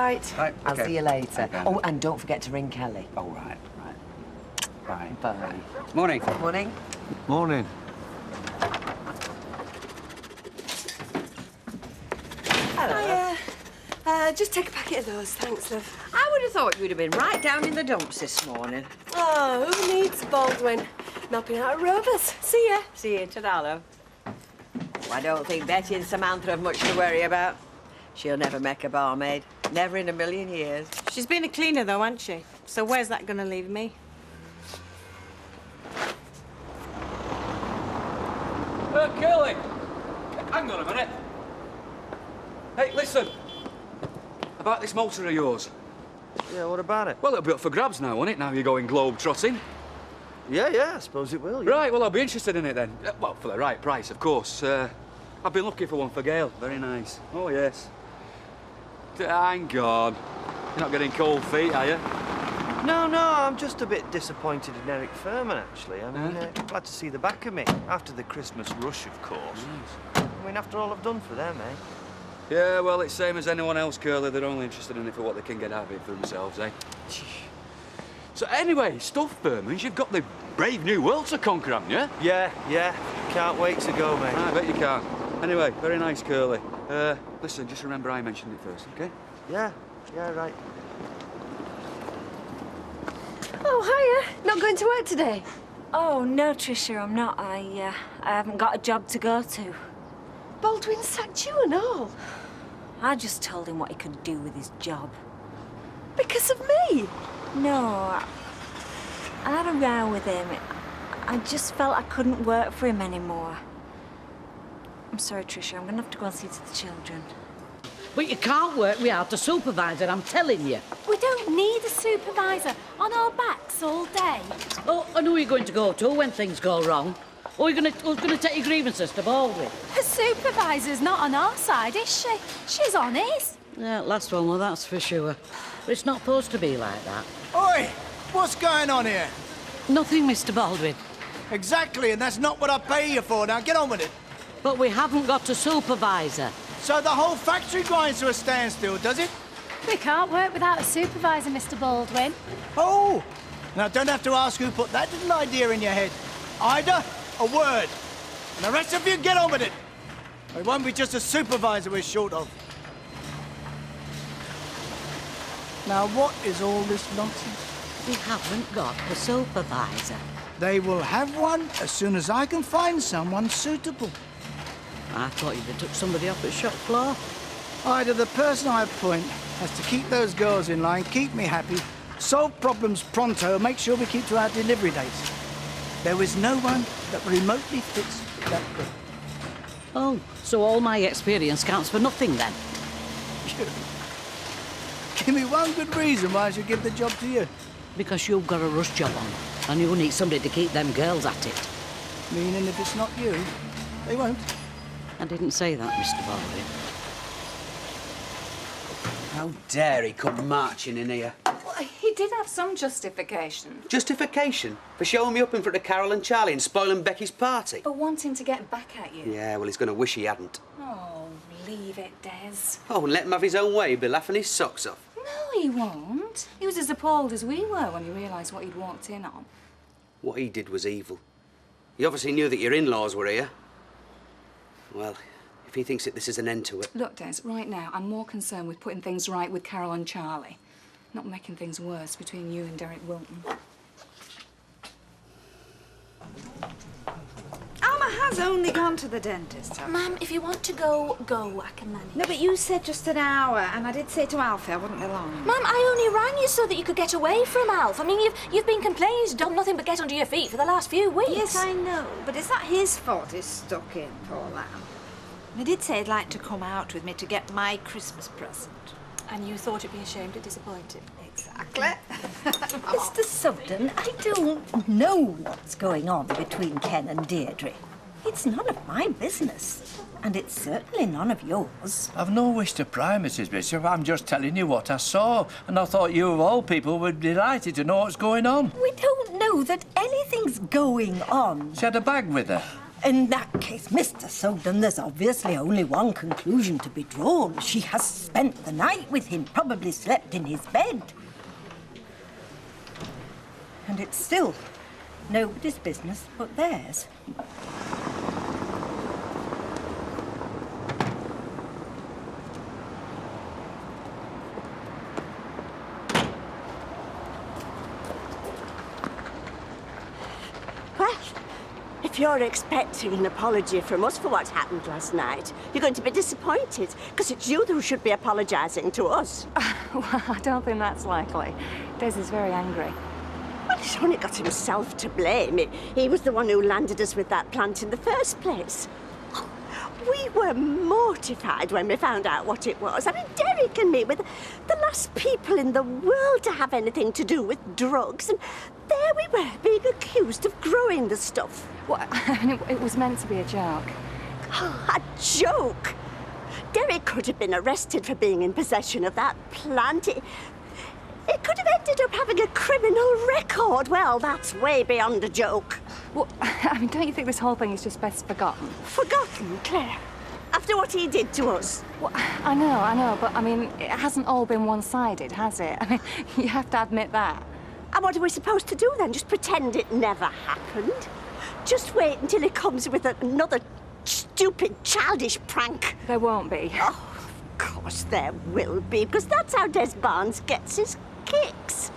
right. Right, I'll okay. see you later. Okay. Oh, and don't forget to ring Kelly. Oh, right. Bye. Bye. Morning. Morning. Morning. Hello. Just take a packet of those, thanks, love. I would have thought you'd have been right down in the dumps this morning. Oh, who needs Baldwin? Mopping out Rovers. See ya. See you, ta-da, love. Oh, I don't think Betty and Samantha have much to worry about. She'll never make a barmaid. Never in a million years. She's been a cleaner, though, hasn't she? So where's that going to leave me? Curly! Hang on a minute. Hey, listen. About this motor of yours. Yeah, what about it? Well, it'll be up for grabs now, won't it? Now you're going globe-trotting. Yeah, I suppose it will, yeah. Right, well, I'll be interested in it then. Well, for the right price, of course. I've been looking for one for Gail. Very nice. Oh, yes. Hang on. You're not getting cold feet, are you? No, I'm just a bit disappointed in Eric Furman, actually. I mean, glad to see the back of me. After the Christmas rush, of course. Nice. I mean, after all I've done for them, eh? Yeah, well, it's same as anyone else, Curly. They're only interested in it for what they can get out of it for themselves, eh? So anyway, stuff, Furmans, you've got the brave new world to conquer, haven't you? Yeah. Can't wait to go, mate. I bet you can. Anyway, very nice, Curly. Listen, just remember I mentioned it first, OK? Yeah, right. Oh, hiya. Not going to work today? Oh, no, Tricia, I'm not. I haven't got a job to go to. Baldwin sacked you and all. I just told him what he could do with his job. Because of me? No, I had a row with him. I just felt I couldn't work for him anymore. I'm sorry, Tricia, I'm going to have to go and see to the children. But you can't work without a supervisor, I'm telling you. We don't need a supervisor on our backs all day. Oh, and who are you going to go to when things go wrong? Who's going to take your grievances to Baldwin? The supervisor's not on our side, is she? She's on his. Yeah, last one, well, that's for sure. But it's not supposed to be like that. Oi! What's going on here? Nothing, Mr. Baldwin. Exactly, and that's not what I pay you for. Now get on with it. But we haven't got a supervisor. So the whole factory grinds to a standstill, does it? We can't work without a supervisor, Mr. Baldwin. Oh! Now don't have to ask who put that little idea in your head. Ida, a word. And the rest of you, get on with it. It won't be just a supervisor we're short of. Now what is all this nonsense? We haven't got a supervisor. They will have one as soon as I can find someone suitable. I thought you'd have took somebody off at shop floor. Ida, the person I appoint has to keep those girls in line, keep me happy, solve problems pronto, make sure we keep to our delivery dates. There is no one that remotely fits that bill. Oh, so all my experience counts for nothing then? Give me one good reason why I should give the job to you. Because you've got a rush job on, and you need somebody to keep them girls at it. Meaning if it's not you, they won't. I didn't say that, Mr. Baldwin. How dare he come marching in here? Well, he did have some justification. Justification? For showing me up in front of Carol and Charlie and spoiling Becky's party? For wanting to get back at you. Yeah, well, he's going to wish he hadn't. Oh, leave it, Des. Oh, and let him have his own way. He'll be laughing his socks off. No, he won't. He was as appalled as we were when he realised what he'd walked in on. What he did was evil. He obviously knew that your in-laws were here. Well, if he thinks that this is an end to it... Look, Des, right now, I'm more concerned with putting things right with Carol and Charlie, not making things worse between you and Derek Wilton. Alma has only gone to the dentist. Ma'am, if you want to go, I can manage. No, but you said just an hour, and I did say to Alfie I wouldn't be long. Ma'am, I only rang you so that you could get away from Alf. I mean, you've been complaining he's done nothing but get under your feet for the last few weeks. Yes, I know, but it's not his fault he's stuck in, poor lamb. He did say he'd like to come out with me to get my Christmas present. And you thought it'd be a shame to disappoint him. Exactly. Mr. Sugden, I don't know what's going on between Ken and Deirdre. It's none of my business, and it's certainly none of yours. I've no wish to pry, Mrs. Bishop. I'm just telling you what I saw, and I thought you of all people were delighted to know what's going on. We don't know that anything's going on. She had a bag with her. In that case, Mr. Sugden, there's obviously only one conclusion to be drawn. She has spent the night with him, probably slept in his bed. And it's still nobody's business but theirs. Well, if you're expecting an apology from us for what happened last night, you're going to be disappointed, because it's you who should be apologising to us. Well, I don't think that's likely. Des is very angry. Well, he's only got himself to blame. He was the one who landed us with that plant in the first place. We were mortified when we found out what it was. I mean, Derek and me were the last people in the world to have anything to do with drugs, and there we were, being accused of growing the stuff. Well, I mean, it was meant to be a joke. Oh, a joke? Derek could have been arrested for being in possession of that plant. It could have ended up having a criminal record. Well, that's way beyond a joke. Well, I mean, don't you think this whole thing is just best forgotten? Forgotten, Claire? After what he did to us? Well, I know, but I mean, it hasn't all been one-sided, has it? I mean, you have to admit that. And what are we supposed to do then? Just pretend it never happened? Just wait until he comes with another stupid, childish prank? There won't be. Oh, of course there will be, because that's how Des Barnes gets his kicks.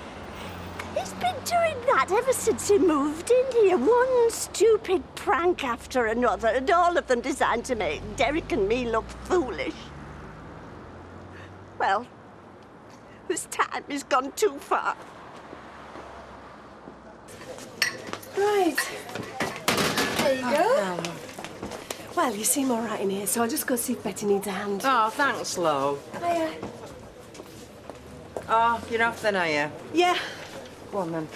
He's been doing that ever since he moved in here. One stupid prank after another, and all of them designed to make Derek and me look foolish. Well, this time has gone too far. Right. There you go. Well, you seem all right in here, so I'll just go see if Betty needs a hand. Oh, thanks, Lo. Hiya. Oh, you're off then, are you? Yeah. Go on, then.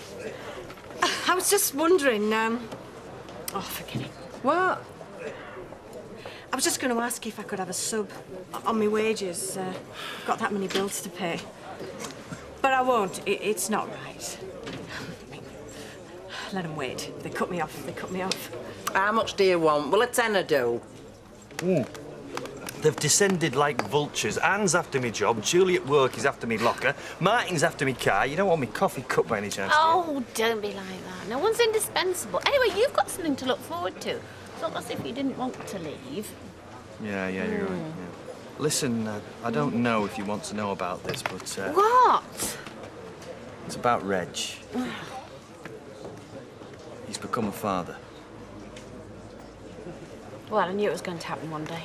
I was just wondering, oh, forget it. What? I was just going to ask you if I could have a sub on my wages. I've got that many bills to pay. But I won't. It's not right. Let them wait. They cut me off. They cut me off. How much do you want? Will a tenner do? They've descended like vultures. Anne's after me job, Julie at work is after me locker, Martin's after me car. You don't want me coffee cup by any chance, do you? Oh, don't be like that. No one's indispensable. Anyway, you've got something to look forward to. It's not as if you didn't want to leave. Yeah, you're right. Yeah. Listen, I don't know if you want to know about this, but... What? It's about Reg. He's become a father. Well, I knew it was going to happen one day.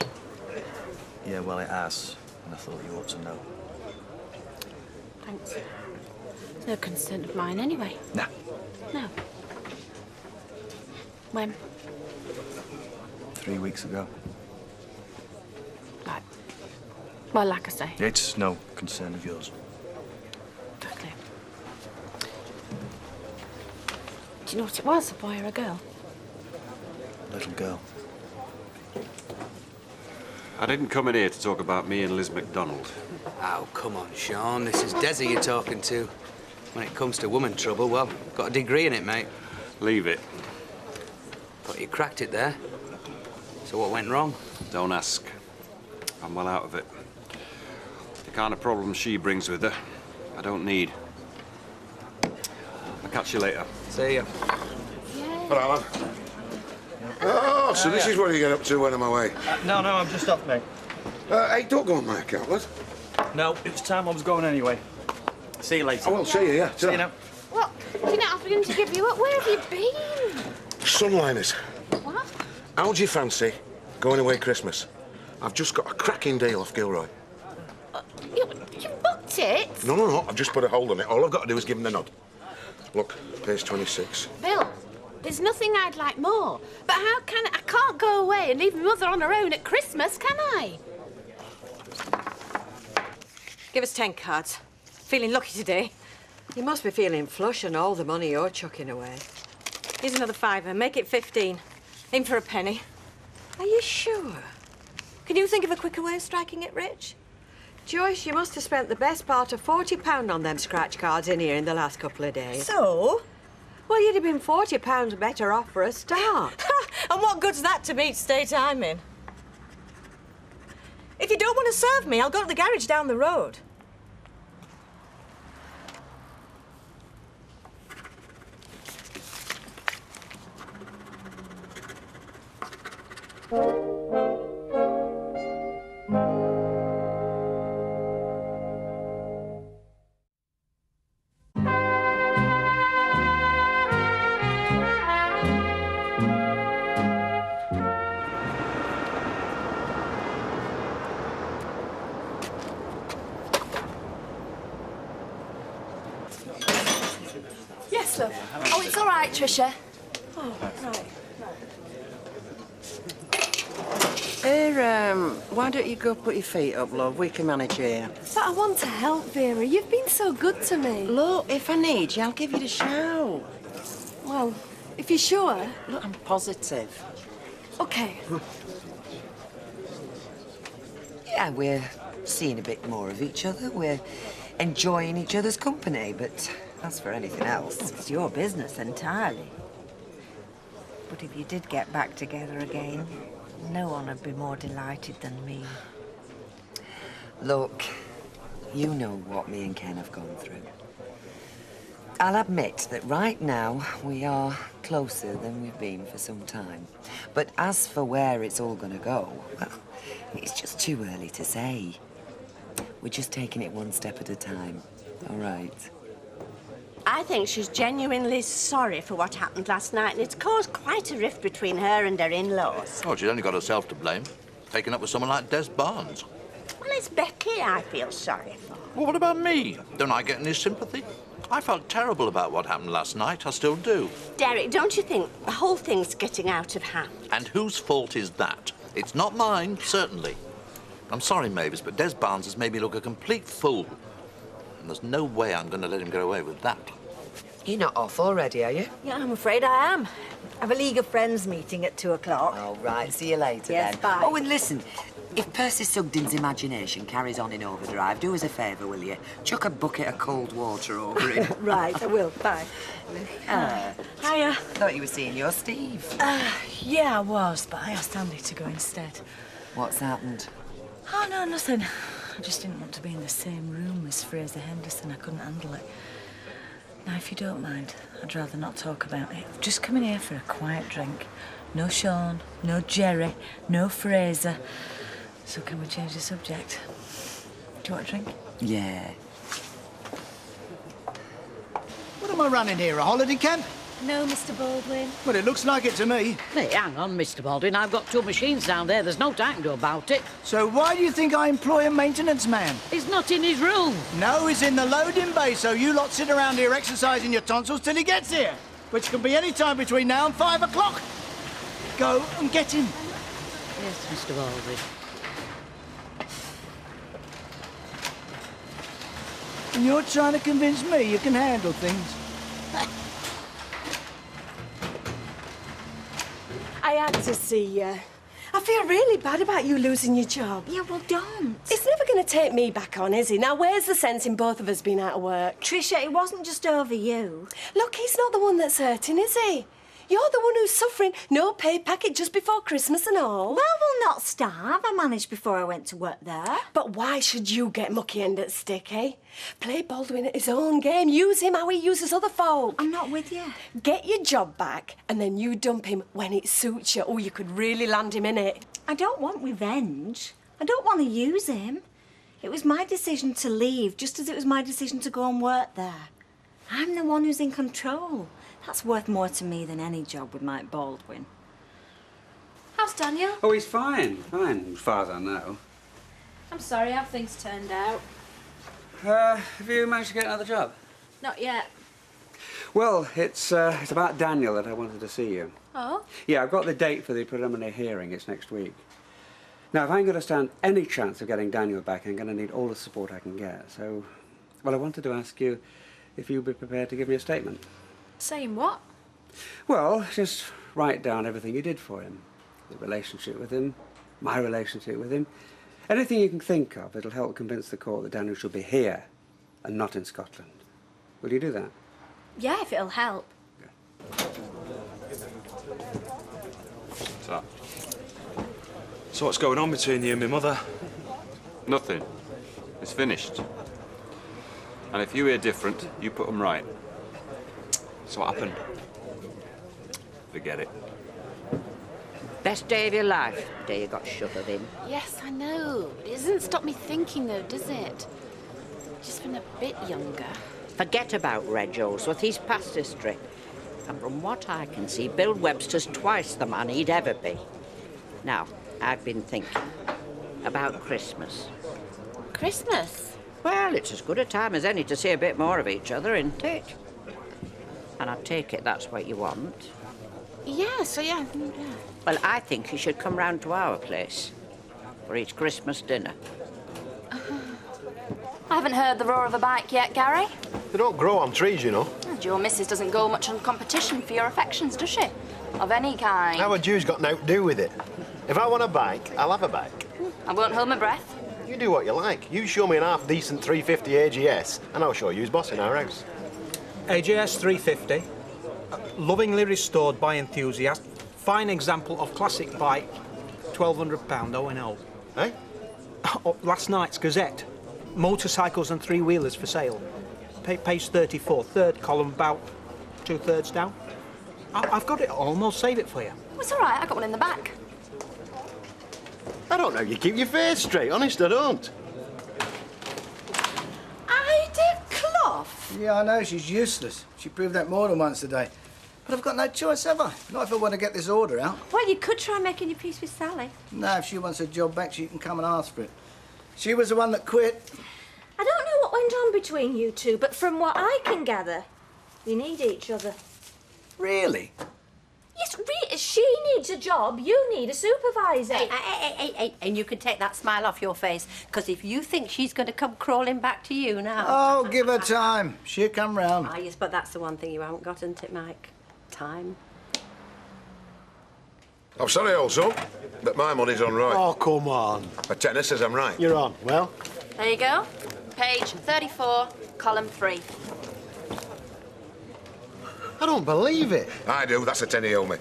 Yeah, well, it has, and I thought you ought to know. Thanks. It's no concern of mine anyway. Nah. No. When? 3 weeks ago. Right. Well, like I say. It's no concern of yours. Exactly. Do you know what it was, a boy or a girl? Little girl. I didn't come in here to talk about me and Liz McDonald. Oh, come on, Sean. This is Desi you're talking to. When it comes to woman trouble, well, got a degree in it, mate. Leave it. But you cracked it there. So what went wrong? Don't ask. I'm well out of it. The kind of problems she brings with her, I don't need. I'll catch you later. See ya. Hello, Alan. Oh, so this is what you get up to when I'm away? No, I'm just off, mate. Hey, don't go on my account, lad. No, it's time I was going anyway. See you later. I will see you, yeah. See you now. What? Do you not have to give you up? Where have you been? Sunliners. What? How do you fancy going away Christmas? I've just got a cracking deal off Gilroy. You booked it? No. I've just put a hold on it. All I've got to do is give him the nod. Look, page 26. Bill, there's nothing I'd like more. But how can I can't go away and leave my mother on her own at Christmas, can I? Give us 10 cards. Feeling lucky today. You must be feeling flush on all the money you're chucking away. Here's another £5. Make it 15. Aim for a penny. Are you sure? Can you think of a quicker way of striking it rich? Joyce, you must have spent the best part of £40 on them scratch cards in here in the last couple of days. So? Well, you'd have been £40 better off for a start. And what good's that to me to stay timing? If you don't want to serve me, I'll go to the garage down the road. Yes, love. Oh, it's all right, Tricia. Oh, right. Here, why don't you go put your feet up, love? We can manage here. But I want to help, Vera. You've been so good to me. Look, if I need you, I'll give you the shout. Well, if you're sure. Look, I'm positive. OK. Yeah, we're seeing a bit more of each other. We're enjoying each other's company, but as for anything else... It's your business entirely. But if you did get back together again, no one would be more delighted than me. Look, you know what me and Ken have gone through. I'll admit that right now we are closer than we've been for some time. But as for where it's all going to go, well, it's just too early to say. We're just taking it one step at a time, all right? I think she's genuinely sorry for what happened last night, and it's caused quite a rift between her and her in-laws. Oh, she's only got herself to blame. Taking up with someone like Des Barnes. Well, it's Becky I feel sorry for. Well, what about me? Don't I get any sympathy? I felt terrible about what happened last night. I still do. Derek, don't you think the whole thing's getting out of hand? And whose fault is that? It's not mine, certainly. I'm sorry, Mavis, but Des Barnes has made me look a complete fool. And there's no way I'm going to let him get away with that. You're not off already, are you? Yeah, I'm afraid I am. I've a League of Friends meeting at 2 o'clock. All right, see you later Yes, then. bye. Oh, and listen, if Percy Sugden's imagination carries on in overdrive, do us a favour, will you? Chuck a bucket of cold water over him. Right, I will. Bye. Hiya. Thought you were seeing your Steve. Yeah, I was, but I asked Andy to go instead. What's happened? Oh, no, nothing. I just didn't want to be in the same room as Fraser Henderson. I couldn't handle it. Now, if you don't mind, I'd rather not talk about it. I've just come in here for a quiet drink. No Sean, no Jerry, no Fraser. So can we change the subject? Do you want a drink? Yeah. What am I running here, a holiday camp? No, Mr. Baldwin. Well, it looks like it to me. Hey, hang on, Mr. Baldwin. I've got 2 machines down there. There's no time to do about it. So why do you think I employ a maintenance man? He's not in his room. No, he's in the loading bay, so you lot sit around here exercising your tonsils till he gets here, which can be any time between now and 5 o'clock. Go and get him. Yes, Mr. Baldwin. And you're trying to convince me you can handle things. I had to see you. I feel really bad about you losing your job. Yeah, well, don't. It's never going to take me back on, is he? Now, where's the sense in both of us being out of work? Tricia, it wasn't just over you. Look, he's not the one that's hurting, is he? You're the one who's suffering. No pay packet just before Christmas and all. Well, we'll not starve. I managed before I went to work there. But why should you get mucky end at stick, eh? Play Baldwin at his own game. Use him how he uses other folk. I'm not with you. Get your job back and then you dump him when it suits you. Oh, you could really land him in it. I don't want revenge. I don't want to use him. It was my decision to leave, just as it was my decision to go and work there. I'm the one who's in control. That's worth more to me than any job with Mike Baldwin. How's Daniel? Oh, he's fine, as far as I know. I'm sorry how things turned out. Have you managed to get another job? Not yet. Well, it's about Daniel that I wanted to see you. Oh? Yeah, I've got the date for the preliminary hearing. It's next week. Now, if I'm going to stand any chance of getting Daniel back, I'm going to need all the support I can get. So, well, I wanted to ask you if you'd be prepared to give me a statement. Saying what? Well, just write down everything you did for him. The relationship with him, my relationship with him. Anything you can think of that'll help convince the court that Daniel should be here and not in Scotland. Will you do that? Yeah, if it'll help. that? So what's going on between you and my mother? Nothing. It's finished. And if you hear different, you put them right. So what happened? Forget it. Best day of your life, the day you got shoved in. Yes, I know. It doesn't stop me thinking, though, does it? Just been a bit younger. Forget about Reg Holsworth, he's past history. And from what I can see, Bill Webster's twice the man he'd ever be. Now, I've been thinking about Christmas. Christmas? Well, it's as good a time as any to see a bit more of each other, isn't it? And I take it that's what you want. Yeah. Well, I think you should come round to our place for each Christmas dinner. I haven't heard the roar of a bike yet, Gary. They don't grow on trees, you know. And your missus doesn't go much on competition for your affections, does she? Of any kind. Our Jew's got nothing to do with it. If I want a bike, I'll have a bike. I won't hold my breath. You do what you like. You show me an half-decent 350 AGS, and I'll show you who's boss in our house. AGS 350, lovingly restored by enthusiast, fine example of classic bike, £1,200 O&O. Eh? Last night's Gazette, motorcycles and three-wheelers for sale. Page 34, third column, about 2/3 down. I've got it almost, save it for you. It's all right, I got one in the back. I don't know, you keep your face straight, honest, I don't. Ida Clough? Yeah, I know, she's useless. She proved that more than once today. But I've got no choice, have I? Not if I want to get this order out. Well, you could try making your peace with Sally. No, if she wants her job back, she can come and ask for it. She was the one that quit. I don't know what went on between you two, but from what I can gather, you need each other. Really? Yes, she needs a job, you need a supervisor. Hey, and you can take that smile off your face, because if you think she's going to come crawling back to you now... Oh, give her time. She'll come round. Ah, yes, but that's the one thing you haven't got, isn't it, Mike? Time. I'm sorry also, but my money's on right. Oh, come on. A tenner says I'm right. You're on. Well? There you go. Page 34, column 3. I don't believe it. I do, that's a tenner you owe me.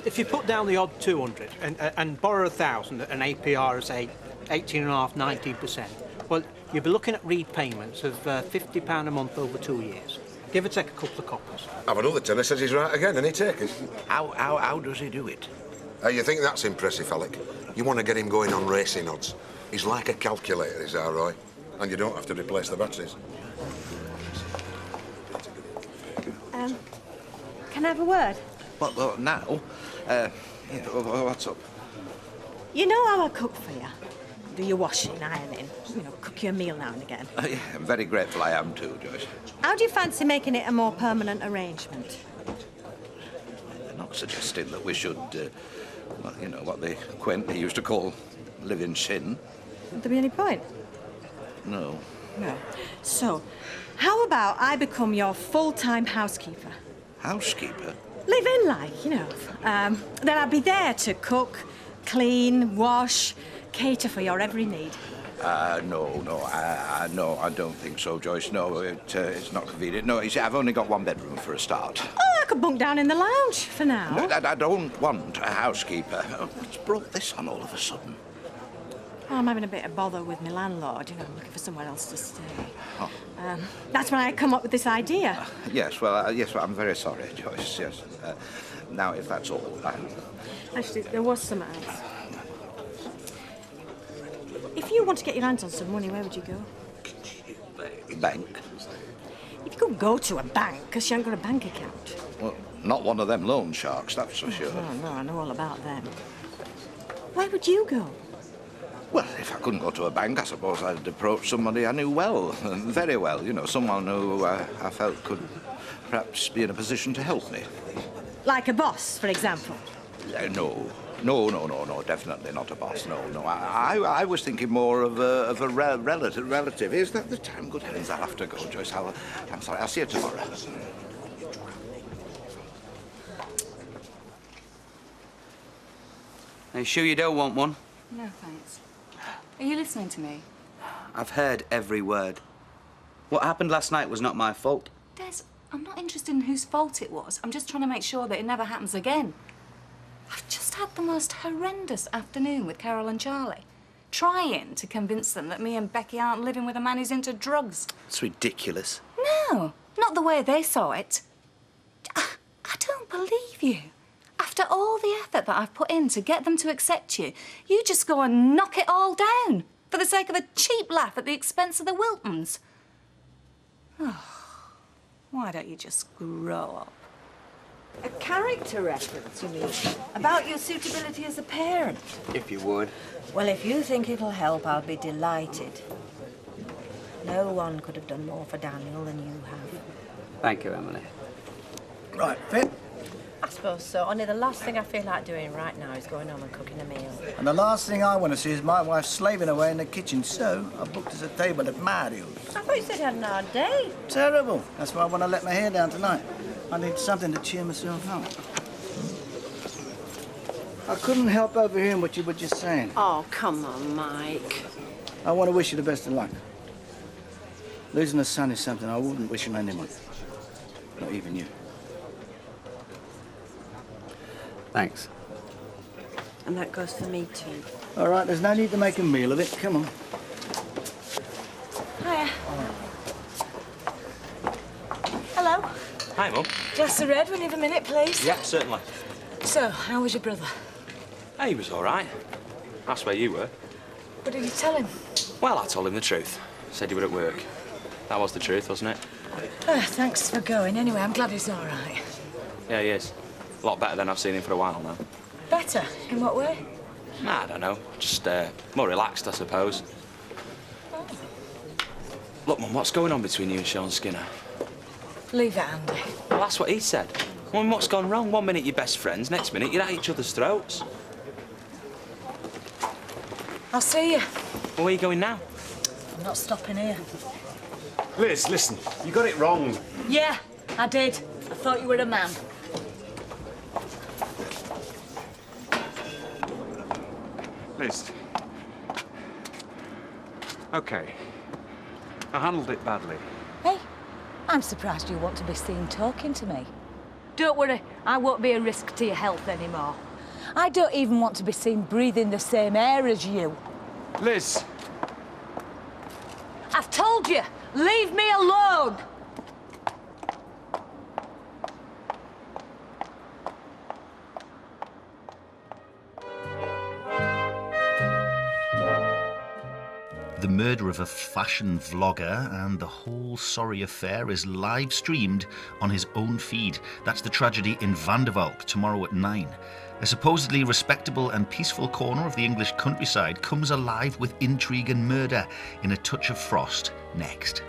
If you put down the odd 200 and borrow 1,000 at an APR of, say, 18.5%, 19%, well, you'll be looking at repayments of £50 a month over 2 years. Give or take a couple of coppers. I've another tenner says he's right again, and he take it. How does he do it? You think that's impressive, Alec? You want to get him going on racing odds. He's like a calculator, is our Roy. And you don't have to replace the batteries. Can I have a word? Well, now, what's up? You know how I cook for you? Do your washing, ironing, cook you a meal now and again. Yeah, I'm very grateful I am too, Joyce. How do you fancy making it a more permanent arrangement? I'm not suggesting that we should, what they quaintly used to call live in sin. Would there be any point? No. No. So, how about I become your full-time housekeeper? Housekeeper? Live in, like, then I'll be there to cook, clean, wash, cater for your every need. No, I don't think so, Joyce. No, it's not convenient. No, you see, I've only got one bedroom for a start. Oh, I could bunk down in the lounge for now. No, I don't want a housekeeper. What's brought this on all of a sudden? Oh, I'm having a bit of bother with my landlord. I'm looking for somewhere else to stay. Oh. That's when I come up with this idea. Yes, well, I'm very sorry, Joyce, yes. Now, if that's all... Actually, there was some else. If you want to get your hands on some money, where would you go? Bank. If you could go to a bank, because you haven't got a bank account. Well, not one of them loan sharks, that's for sure. No, I know all about them. Where would you go? Well, if I couldn't go to a bank, I suppose I'd approach somebody I knew well, very well, someone who I felt could perhaps be in a position to help me. Like a boss, for example? No, definitely not a boss, no. I was thinking more of a relative. Is that the time? Good heavens, I'll have to go, Joyce. I'm sorry, I'll see you tomorrow. Are you sure you don't want one? No, thanks. Are you listening to me? I've heard every word. What happened last night was not my fault. Des, I'm not interested in whose fault it was. I'm just trying to make sure that it never happens again. I've just had the most horrendous afternoon with Carol and Charlie, trying to convince them that me and Becky aren't living with a man who's into drugs. It's ridiculous. No, not the way they saw it. I don't believe you. After all the effort that I've put in to get them to accept you, you just go and knock it all down for the sake of a cheap laugh at the expense of the Wiltons. Oh, why don't you just grow up? A character reference, you mean? About your suitability as a parent? If you would. Well, if you think it'll help, I'll be delighted. No one could have done more for Daniel than you have. Thank you, Emily. Right, fit? I suppose so. Only the last thing I feel like doing right now is going home and cooking a meal. And the last thing I want to see is my wife slaving away in the kitchen, so I booked us a table at Mario's. I thought you said you had an hard day. Terrible. That's why I want to let my hair down tonight. I need something to cheer myself up. I couldn't help overhearing what you were just saying. Oh, come on, Mike. I want to wish you the best of luck. Losing a son is something I wouldn't wish on anyone. Not even you. Thanks. And that goes for me, too. All right, there's no need to make a meal of it. Come on. Hiya. Hello. Hi, Mum. Glass of red when you have a minute, please. Yeah, certainly. So, how was your brother? Hey, he was all right. That's where you were. What did you tell him? Well, I told him the truth. Said you were at work. That was the truth, wasn't it? Thanks for going. Anyway, I'm glad he's all right. Yeah, he is. A lot better than I've seen him for a while now. Better? In what way? Nah, I don't know. Just more relaxed, I suppose. Oh. Look, Mum, what's going on between you and Sean Skinner? Leave it, Andy. Well, that's what he said. Well, what's gone wrong? 1 minute you're best friends, next minute you're at each other's throats. I'll see you. Well, where are you going now? I'm not stopping here. Liz, listen, you got it wrong. Yeah, I did. I thought you were a man. Liz. OK. I handled it badly. Hey, I'm surprised you want to be seen talking to me. Don't worry, I won't be a risk to your health anymore. I don't even want to be seen breathing the same air as you. Liz! I've told you, leave me alone! The murder of a fashion vlogger and the whole sorry affair is live streamed on his own feed. That's The Tragedy in Vandervalk, tomorrow at 9. A supposedly respectable and peaceful corner of the English countryside comes alive with intrigue and murder in A Touch of Frost next.